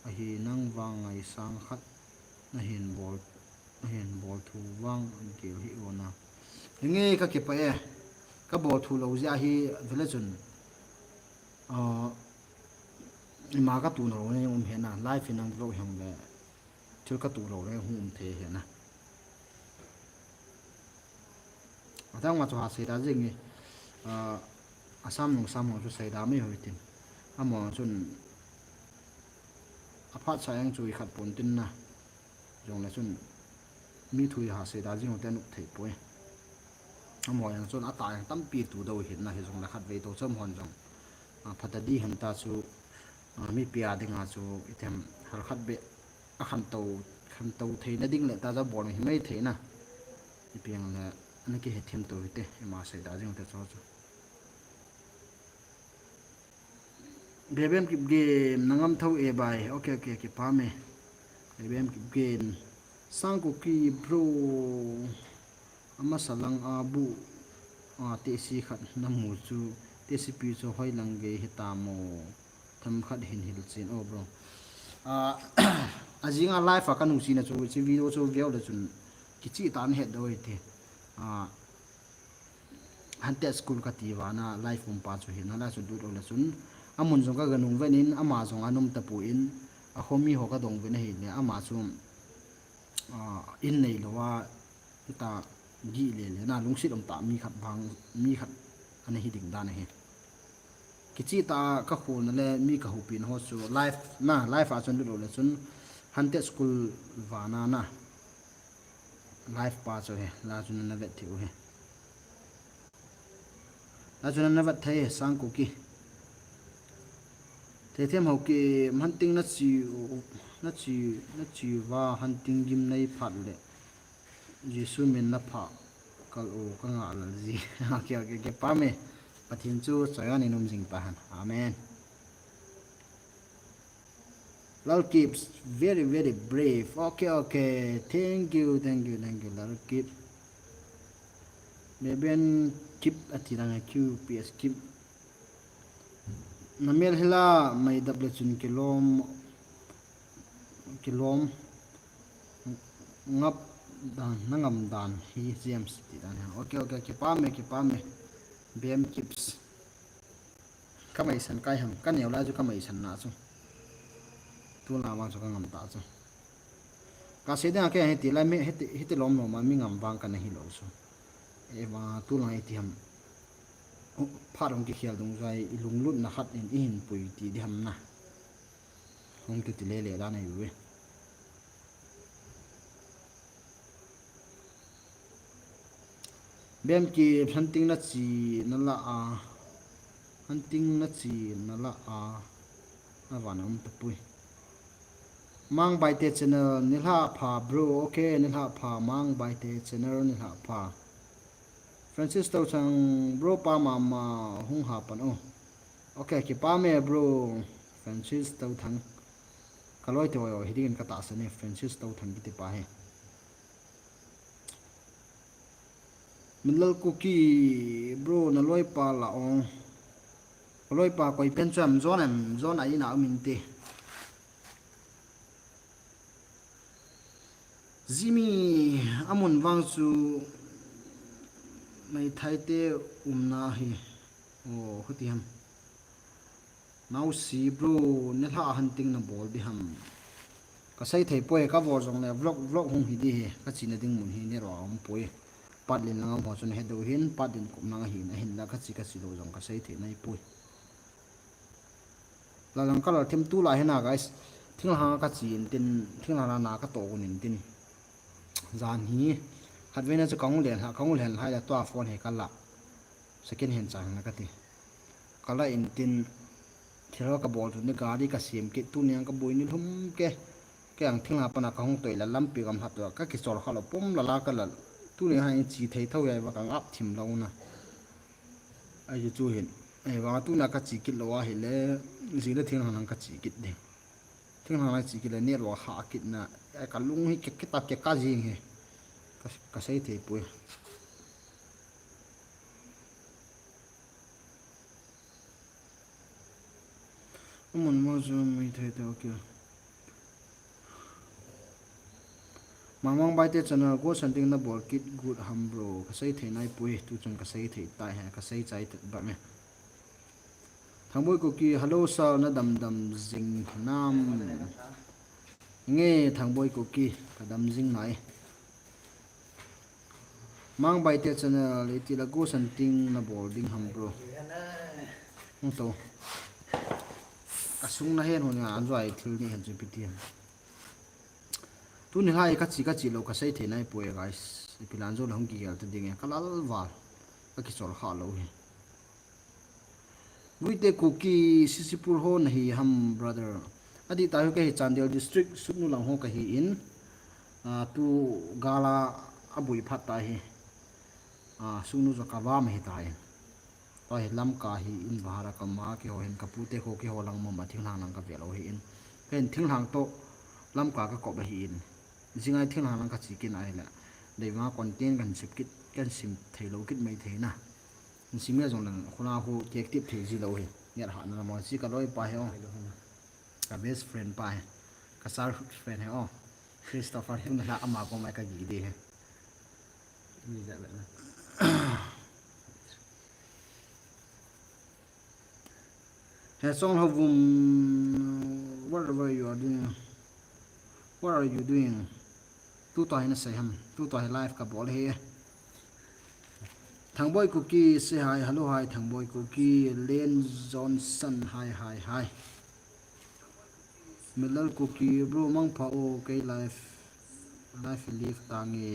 a hi nang wang ngai sang khat na hen bol thu wang ke hi ona nge ka ke pa e ka bol thu lo ja hi velachun ma ka tu no ne he na life in ang vlog hang le thil ka tu lo le hum the he na atang ma chu ha se da jing ni asam nong sam ho chu sai da me hoi tin amo chun aphat sayang chui khat pon tin na jong la chun mi thui ha se da jing ho ten thei poi amo yang chun ata yang tam pi tu do hin na he jong la khat ve to cham hon jong phatadi han ta chu mi pia dinga chu item har khat be a kham to thei na ding le ta za bol hi mai thei na ipiang la anh cái hệ thêm tuổi thế mà sẽ đã dùng để cho game kịp game nangam thâu e bài ok kịp pa me game kịp game sang cookie bro ama salang abu te si khat na mu chu te si pi chu hoi lang ge hitamo tham khat hin hil chin o bro ajinga live ka nu si na chu video chu view la chun kichi tan het doi the hante school ka ti wana life um pa chu hin hala chu du ro la chun amun jong ka ganung venin ama jong anum ta pu in a khomi ho ka dong ve na hi le ama chu in nei lowa ta gi le le na lungsit om ta mi khat ane hi ding da na he kichi ta ka khol na le mi ka hu pin ho chu life a chun lu le chun hante school vana na life pa cho he la chun na vet thiu he la chun na vet thai sang ku ki te them ho ki hunting na chi wa hunting gim nei phat le jisu min na pha kal o ka nga la ji ha ke pa me pathin chu chaya ni num jing pa han amen lal keeps very brave okay thank you lal keep meben keep atiranga ps keep namel hila mai dable chun kilom ngap dan nangam dan hi james ti dan okay ki pa me bem keeps kamai san kai ham kan yau la ju kamai san na chu tu la wa chu ka ngam ta chu ka se da ke he ti la me he ti lom no ma mi ngam wang kan hi lo chu e wa tu la ti ham pha rong ki khial dong zai ilung lut na hat in pui ti di ham na hong ti le da na yu we bem ki hunting na chi na la a hunting na chi na la a awanam ta pui mang bai te channel nilha pha bro okay nilha pha mang bai te channel nilha pha francis to chang bro pa mama hung ha pan o okay ki pa me bro francis to thang kaloi to hidin ka ta sane francis to thang ki te pa he milal cookie bro na loi pa la ong loi pa koi pen cham zon ai na min te zimi amun wang chu mai thai te umna hi o hutiam now see bro ne tha hunting na bol bi ham ka sai thei poe ka vor jong le vlog hung hi di he ka china ding mun hi ne ro am poe patlin lang mo chun he do hin patin kum na hi na hin la ka chi lo jong ka sai thei nai poe la lang kala them tu la he na guys thing ha ka chi in tin thing la na ka to gun tin zan hi hadwena chu kaung len ha la to phone he kala second hand chang na ka ti kala in tin thero ka bol tu ni gari ka sim ki tu nyang ka boi ni thum ke ang thingla pana ka hong toila lampi gam hat ka ki chor khala pom la ka la tu ni ha chi thei thau yai ba ka ngap thim lo na ai chu hin ai wa tu na ka chi kit lo wa hi le ji le thing hanang ka chi kit de thing hanang chi kit le ne ro ha kit na ai ka lung hi ke ta ke ka jing he ka sai thei pu mun mo zo mi thei to ke mamang bai te channel go sanding na bol kit good ham bro ka sai thei nai pu tu chung ka sai thei tai ha ka sai chai ba me thangboy ko ki hello sa na dam jing nam nge thangboy ko ki ka dam jing nai mang bai te channel iti la go santing na boarding ham bro to asung na hen hon an zai thil ni han chu pitiam tu ni hai ka chi lo ka sai the nai poe guys pilan zo long ki gal ta ding kalal wal ka ki chol kha lo hi muite cookie sisipur ho nahi ham brother adi ta ke chandel district sunu lang ho ka hi in tu gala abui phata hi sunu zo ka wa me ta hi to he lam ka hi in bahara ka ma ke ho hen ka pute ho ke ho lang ma thing lang ka velo hi in ken thing lang to lam ka ko ba hi in jingai thing lang ka chi kin ai la dei ma content kan sip kit kan sim thailo kit mai theina simya jong lang khuna hu tek tip the ji lo hi ner ha na mo chi ka loi pa he o ka best friend pa he ka sar friend he o Christopher tun la ama ko mai ka gi de he ni da ba he song ho whatever you are doing what are you doing tu toy na sai ham tu toy live ka bol he thằng boy cookie say hi hello hi thằng boy cookie Len Johnson hi hi hi Milal cookie bro mang pha o cái live live tangi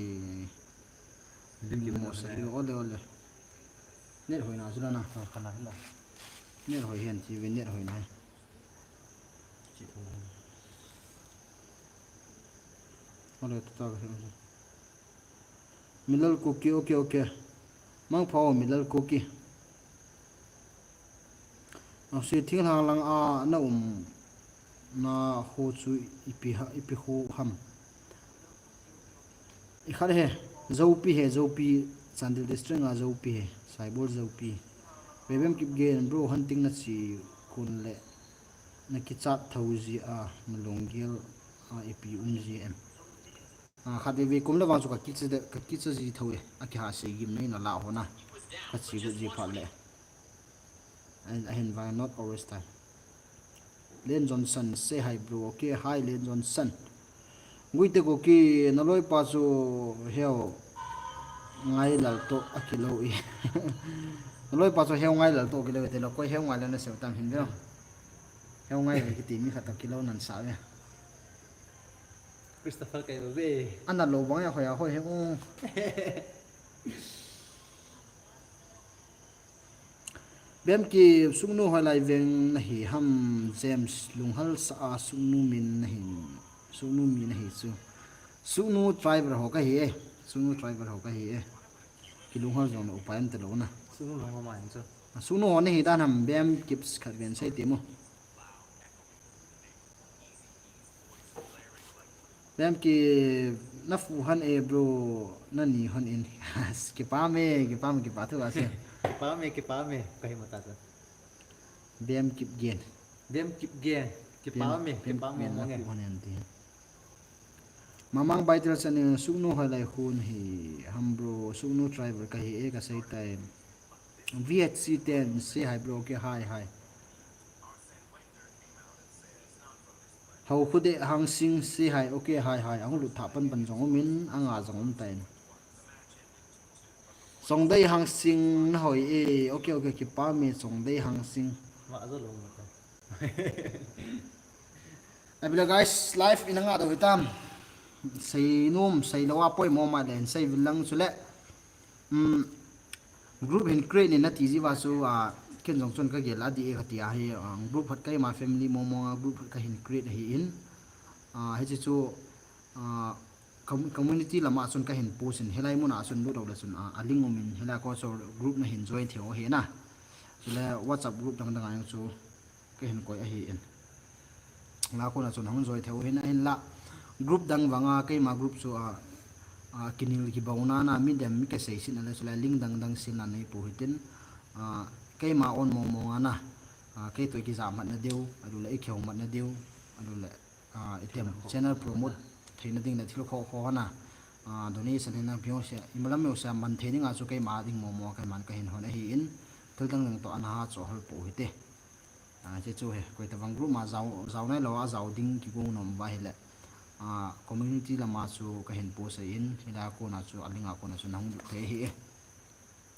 Lim mo sai ole ole net hoi na zula na khana hila net hoi hian chi net hoi na chỉ thằng ole ta ga Milal cookie okay okay mang pha o Milal cookie a se thing hang lang a na na ho chu ipi ho ham I khar he zo pi Chandil district a zo pi he saibol zo pi bebem kip gen bro hunting na chi kun le na ki chat thauzi a malonggel a ipi umji em a khade ve kum la wang chu ka ki chu ji thawe a ki ha se gim nei na la hona ka chi bu ji pha le and I invite not always time Len Johnson say hi bro okay hi Len Johnson ngui te ko ki na loi pa chu heo ngai lal to akilo I loi pa chu heo ngai lal to kilo te lo koi heo ngai la na se tam hin do heo ngai ki ti mi khata kilo nan sa ve Christopher cái về ana lo bang ya khoya hoi he o bem ki sungnu hoi lai veng na hi ham James lunghal sa sungnu min na hi sungnu min na hi chu sungnu driver ho ka hi sungnu driver ho ka hi ki lunghal jong na upayan te lo na xuống lòng hoa mảnh chứ sungnu ho na hi dan ham bem kips khat ven sai te mo bem ki na fu han e bro na ni han in ki pa ki pa thu ase cái phá mẹ cái mà ta chứ bem kip gen đêm kịp ghe cái phá mẹ cái phá mẹ na nghe fu han en ti mamang baitel san sungnu ha lai hun hi hambro sungnu driver ka hi e ka sai tai VHC 10 se hai bro ke hai hai hau khude hang sing se hai okay hai hai ang lu tha pan jong min anga jong tai song dai hang sing na hoi e okay ki pa me song dai hang sing vợ rất là một abila guys live inanga do hitam sei num sei lawa poi mo ma len sei vilang chule group hin create ni na ti ji wa su a ken jong chon ka gel adi e khatia he group phat kai ma family mo mo group ka hin create hi in he chi chu community lama chon ka hin post in helai muna chon lu do la chun a link min hela ko so group na hin join theo he na chule whatsapp group dang dang ang chu ka hin koi a hi in la ko na chon hong join theo he na hin la group dang wanga kai ma group chu a kinil ki bauna na mi dem mi ka sei sin ala chula link dang dang sin na nei pu hitin kai ma on mo mo ana kai to ki jam na deu adu la ikheu mat na deu adu la item channel promote theina ding na thil kho kho na donation na pyo se imalam me sa man theni nga chu kai ma ding mo mo kai man ka hin hon hi in thil dang dang to ana ha cho hol pu hite che chu he koi ta wang group ma zaw nai lo a zaw ding ki gung nom ba hele community lama chu ka hin po sa in hila ko na chu alinga ko na chu nang the hi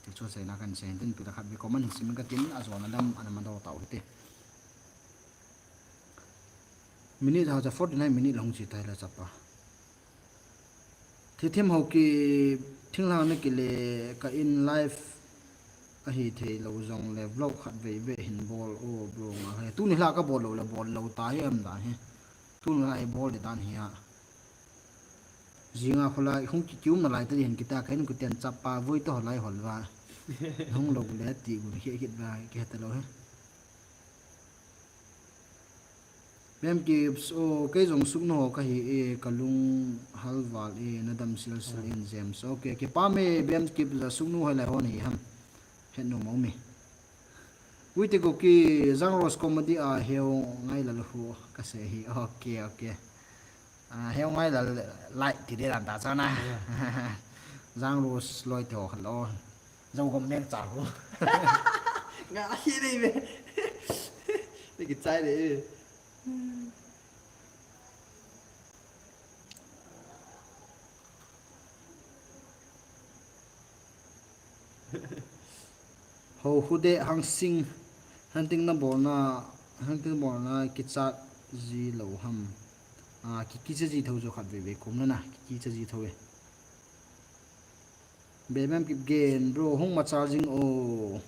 ti chu sai na kan sen tin pi da khat bi common sim ka tin a zo na dam ana ma do taw te minute ha 49 minute long chi tai la chapa thi them ho ki thinglang na ki le ka in live a hi the lo zong le vlog khat ve ve hin bol o bro ma he tu ni la ka bol lo ta hi am da he tu na ai bol de dan hiya jinga khola hung ki kium na lai ta hin kita kain ku ten chapa voi to lai hol wa hung lo le ti gu hi hit ba ke ta lo he mem ki so ke jong suk no ka hi e kalung halwal e nadam sil sil in james okay ke pa me bem ki la suk no hala hon hi ham hen no mo me Wite ko ki Zang Rose comedy a heo ngai la hu ka se hi okay heo ngai la lại thì để làm ta sao na Zang Rose lôi theo hello dâu gom đen chảo ngã hi đi về đi cái chai đấy Bem ki sungnu hoi lai hun hi ham hen no mo me Wite ko ki Zang Rose comedy a heo ngai la hu ka se hi okay ho hude hang sing hunting na bor na kicha ji lo ham ki ji thau jo khat ve kum na ki ji thau e be mem kip gen bro hong ma charging o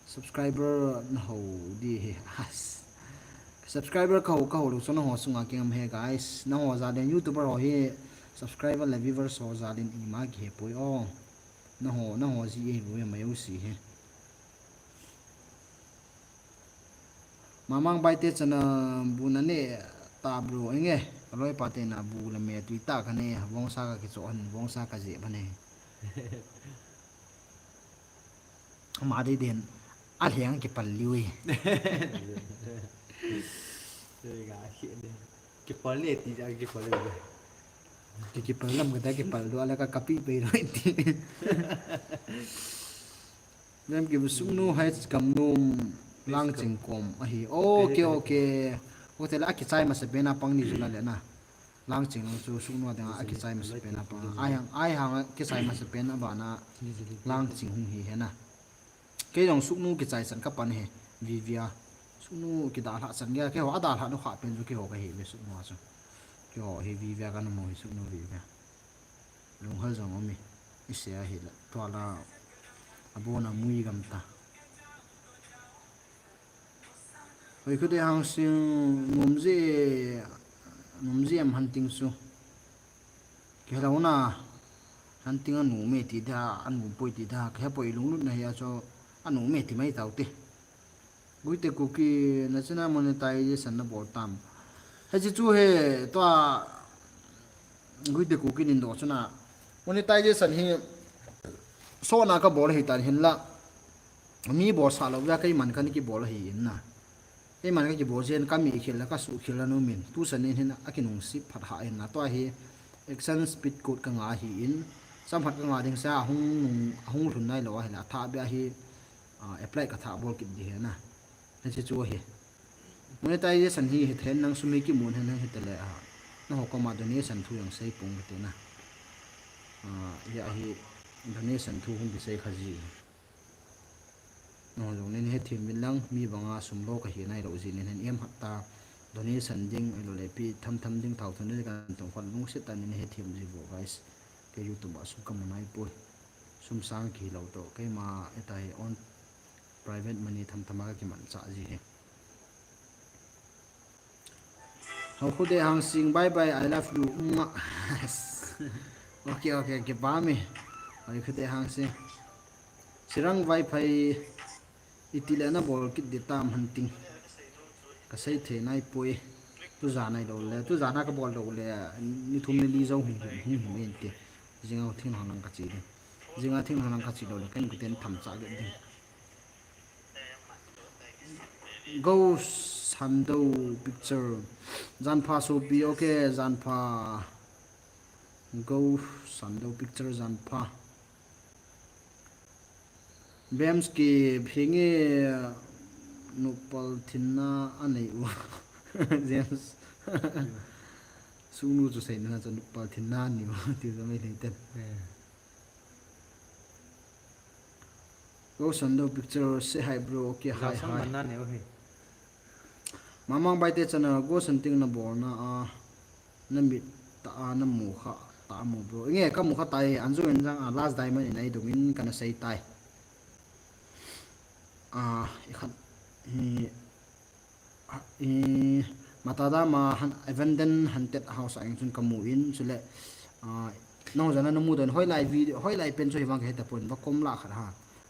subscriber na ho di he has subscriber ka ho lo so na ho sunga king am he guys na ho za den youtuber ho he subscriber la viewers ho za den i ma ge poi o na ho ji e lo ma yo si he mamang baite chana bu na ne ta bro enge loi pa te na bu la me tui ta ka ne wong sa ka ki cho an wong sa ka je bane ma de den a hiang ki pal liwi Chơi gà hiện đây. Cái phấn liệt thì ra cái phấn liệt. ki pal lam ka ki pal do ala ka kapi pe roi ti nem ki sung nu hai kam num lang ching kom a hi okay hotel a ki chai ma se bena pang ni jula le na lang ching chu sung nu da a ki chai ma se bena pa ai hang ki chai ma se bena ba na lang ching hung hi he na ke dong sung nu ki chai san ka pan he vivia sung nu ki da la san ge ke ho ada la no kha pen ju ki ho ka he me sung nu chu ki ho he vivia ka no mo sung nu vivia lung hal jong mi ise a hi la to la abona mui gam ta hoi khu de hang sing numje am hunting su ke la una hunting anu me ti da anu poi ti da ke poi lung lu na ya cho anu me ti mai tau te gui te ku ki na chana monetization na bor tam ha ji chu he to gui te ku ki nin do chana monetization hi so na ka bol hi tan hin la mi bor sa lo ya kai man kan ki bol hi in na ei man ka ki bol jen ka mi khil la ka su khil la no min tu san in hin akinung si phat ha in na to hi action speed code ka nga hi in sam phat ka nga ding sa hung thun nai lo hi la tha bia hi apply ka tha bol ki di he na na che chu hi monetization hi then nang sumi ki mun han he tele a na ho ko ma donation thu yang sei pung te na ya hi donation thu hum bi sei khaji no lo nen he thim min lang mi banga sum lo ka hi nai ro ji nen em hatta donation ding lo le pi tham ding thau thun ne kan tong fan lung se tan ne he thim ji bo guys ke youtube asu kam nai poi sum sang ki lo to ke ma etai on private money tham ka ki man cha ji he how could they hang sing bye bye I love you okay ke ba mi ai could they hang sing sirang wifi itila na bol kit de tam hunting ka sai the nai poi tu za nai do le tu za na ka bol do le ni thum ni li zo hu men te jinga thin hanang ka chi de jinga thin hanang ka chi do le kan ku ten tham cha ge de go sando picture zanpha so bi okay zanpha go sando picture zanpha bems ki phinge nupal thinna anei u james sunu chu sei na chu nupal thinna ni ti zo mai leiten go sando picture say hi bro okay hi Sang hi mana ne oi. mamang baite chana go santing na bor na namit ta na mu kha ta mu bro nge ka mu kha tai anjo en jang last diamond in ai dongin kana sei tai ikhat matada ma evenden hunted house ang chun kamu in chule no jana no mu don hoi lai video hoi lai pen choi wang he ta pon ba kom la khat ha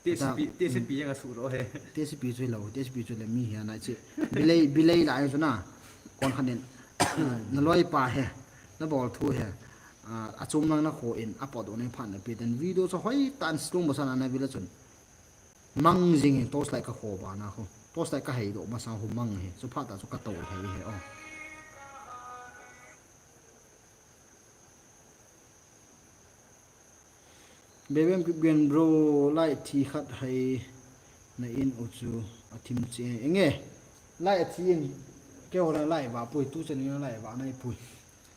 TCP yang asu ro he. TSP chui lo TSP chui le mi hi na chi bilai la ai chuna kon khanen na loi pa he na bol thu he achum nang na kho in apod on phan na pe den video cho hoi tan slung ba sana na vila chun mang jing tos like ka kho ba na kho tos like ka hei do ma sa hu mang he so pha ta so ka to he o bebem ki gen bro lai thi khat hai na in uchu athim che enge lai athin ke hola lai ba pui tu chen ni lai ba nai pui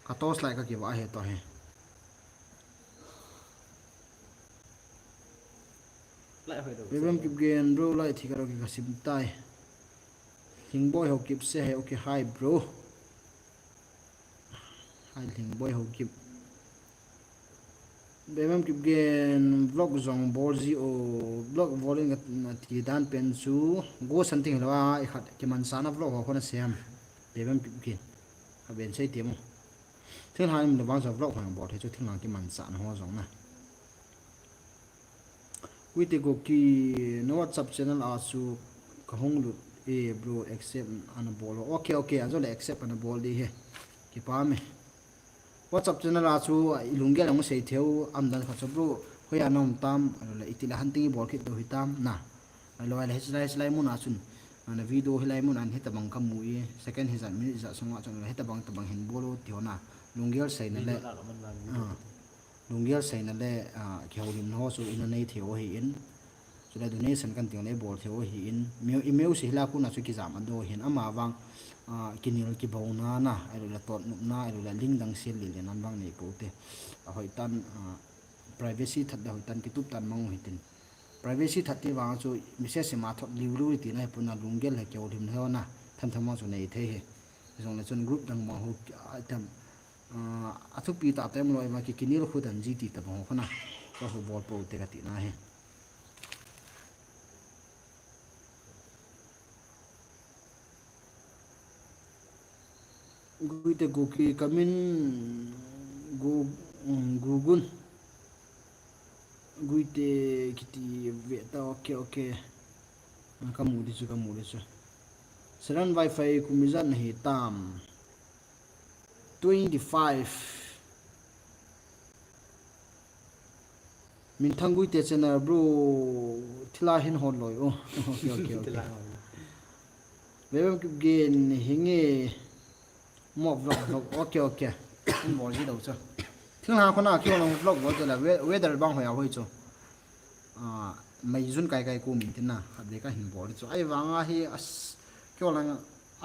ka tos lai ka ki wa he to he ล lại phải đầu bebem kip gen bro lại thì cái cái sim tai hình boy học kip se okay hi bro hi hình boy học kip bebem kip gen vlog zong ball zi o vlog voling ti dan pen chu go something lawa I khat ke man sana vlog ho khona siam bebem kip gen a ben sei tiemo thing hai mình bang sa vlog hang bol he chu thing lang ki man sa ho zong na we te go ki no whatsapp channel a su ka hong lu e bro accept an bol okay okay azole accept an bol di he ki pa me whatsapp channel a chu ilungge lang sei theu am dan kha bro hoi anom tam la itila hunting bol ki do hitam na lo la heslai mun a chun ana video hilai mun an heta bang kam mu e second hizan minute za songa chon heta bang ta bang hin bolo tiona lungel sei na le lungel sei na le kheulim ho su in nei theo hi in chula donation kan tiang nei bol theo hi in email si hila ku na chu ki jam ando hin ama wang kinil ki bona na ai la tot nup na ai la ling dang sil li nan bang nei ko te hoi tan privacy that da hoi tan ki tup tan mang hitin privacy that ti wang chu message ma thot liu ti na puna lungel he kheulim ho na tham tham ma chu nei the he jong la chun group dang ma ho item athu pi ta tem loi ma ki kinil khu dan ji ti ta bo khona ko ho bol po te ka ti na he gui te go ki kamin go gugun gui te kiti ve ta okay okay kamu di chu seran wifi kumizan hi tam 25 min thangui te chena bro thila hin hon loi o okay okay bebem kip gen hinge mo vlog okay okay mo ji do cha thing ha khona kyo long vlog bo la weather bang hoya hoi chu mai jun kai kai ku min tin na hable ka hin bol chu ai wanga hi as kyo lang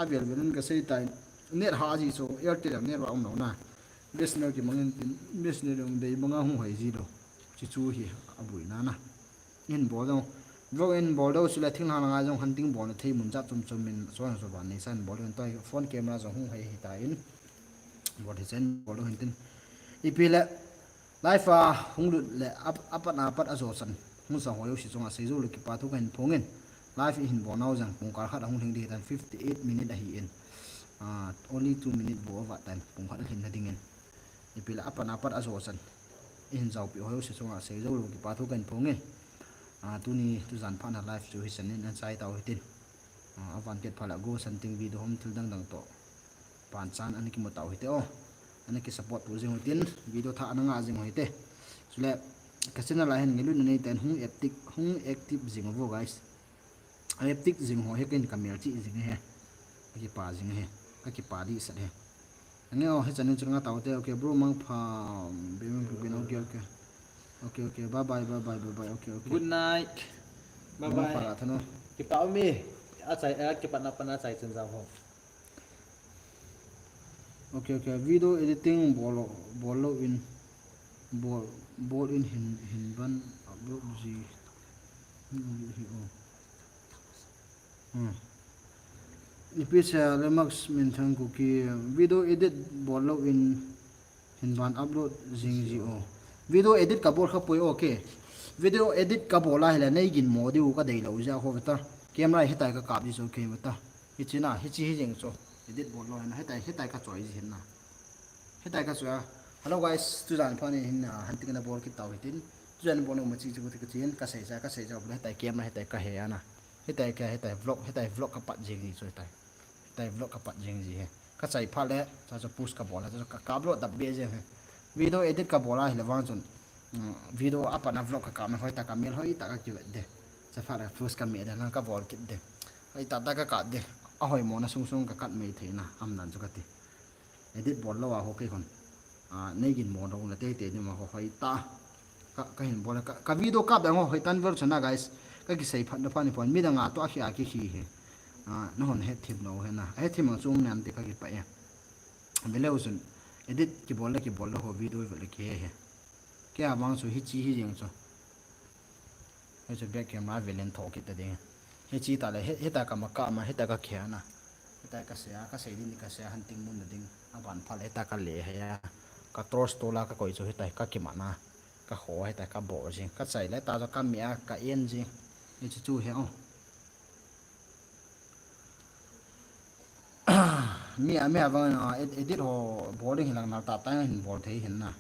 a bel belun ka sei tai net ha ji so airtel net wa no na listener ki mangin listener dong dei manga hu hai ji do chi chu hi abui na na in bo do vlog in bo do sula thing na nga jong hunting bo na thei mun cha chum chum min so so ban nei san bo don toi phone camera jong hu hai hi ta in bo de chen bo do hin tin ipile life a hung lu le up na pat azo san mun sa ho yo si chonga sei zo lu ki pa thu kan phongin life in bo nau jang pung kar khat hung thing di tan 58 minute a hi in only 2 minute bo wa tan pung khat hin na dingin ipila apana pat azo san in zau pi ho si chonga sei zo lu ki pa thu kan phongin tu ni tu zan pha na life chu hi sanin an chai taw hitin awan ket phala go santing video hom thil dang dang to pan chan an ki mo taw hite o an ki support tu jing hitin video tha an nga jing hoite chule kasina la hen ngelu nei ten hung active jing vo guys active jing ho he ken kamel chi jing he ki pa jing he ka ki pa di sa he ange o he chanin chunga taw te okay bro mang pha bim okay okay bye bye okay good night bye bye para thano ki pa mi a chai a ki pa na chai chen za ho okay video editing bolo in bol in hin ban upload ji ipisa lemax min thang ko ki video edit bolo in hin ban upload jing ji o video edit ka bol kha poi okay video edit ka bola hela nei gin modi u ka dei lo ja ho beta camera hetai ka kap ji so ke beta hichina hichi hi jeng so edit bol lo na hetai ka choi ji na hetai ka chwa hello guys tu jan phani hin hanting na bol ki taw hitin tu jan bol ma chi chu ti ka chen ka sei ja bol hetai camera hetai ka he ana hetai vlog ka pat jeng ni so hetai vlog ka pat jeng ji he ka chai pha le cha push ka bola cha ka blo dab be je video edit ka bola hi lawang chun video apa na vlog ka me hoi ta ka mel hoi ta ka ki de sa fa ra first ka me da na ka bol kit de ai ta ka de a hoi mo na sung ka kat me the na am nan chu ka ti edit bol lo wa ho ke kon nei gin mo do na te ni ma ho hoi ta ka hin bol ka video ka da ho hoi tan ver chana guys ka ki sei phat na pha ni pon mi da nga to a ki he no hon he thim no he na he thim chung nam te ka ki pa ya bele usun edit ki bol ho video ve le ke he kya bang so hi chi hi jeng so hay cho back camera velen thọ kít đấy hết chi ta lại hết ta cả mà cả mà hết ta cả khía na hết ta cả xe đi cả xe hunting mun đấy à bạn phải hết ta cả lệ hay à cả torch to la cả coi cho hết ta cả kim na cả khó hết ta cả bộ gì cả chạy lại ta cho cả mía cả yên gì hết chú hiểu mía vâng edit hồ boarding hình nào ta tay hình board thấy hình na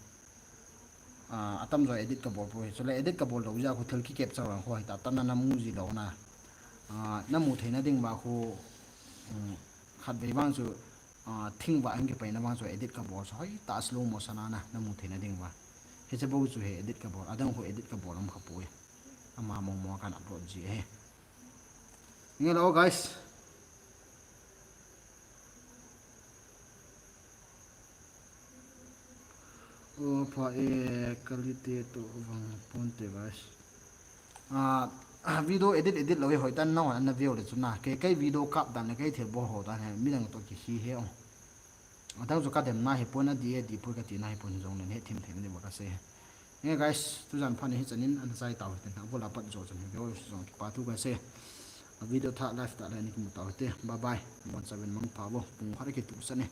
atam rồi edit ka bol po so le edit ka bol lo ja ko thel ki kep chaw ho ta tan na mu ji lo na na mu theina ding ba ko khat be bang chu thing ba ang ke pe na bang chu edit ka bol so hoi ta slow motion na mu theina ding ba he che bo chu he edit ka bol adang ko edit ka bol am khapu ama mo kan upload ji he ngelo guys pa quality to vang ponte guys video edit lo hoi tan no an video le chuna ke video kap dan le ke thel bo ho dan he mi dang to ki hi he on tang zo ka dem na he pona di pu ka ti na he pon jong ne thim thim ne ba ka se nge guys tu jan phan hi chanin an sai taw ten ha bola pat zo chan he go zo ki pa tu ka se video tha live ta la ni ki mu taw te bye bye 17 mang pa bo pung khare ki tu sa ne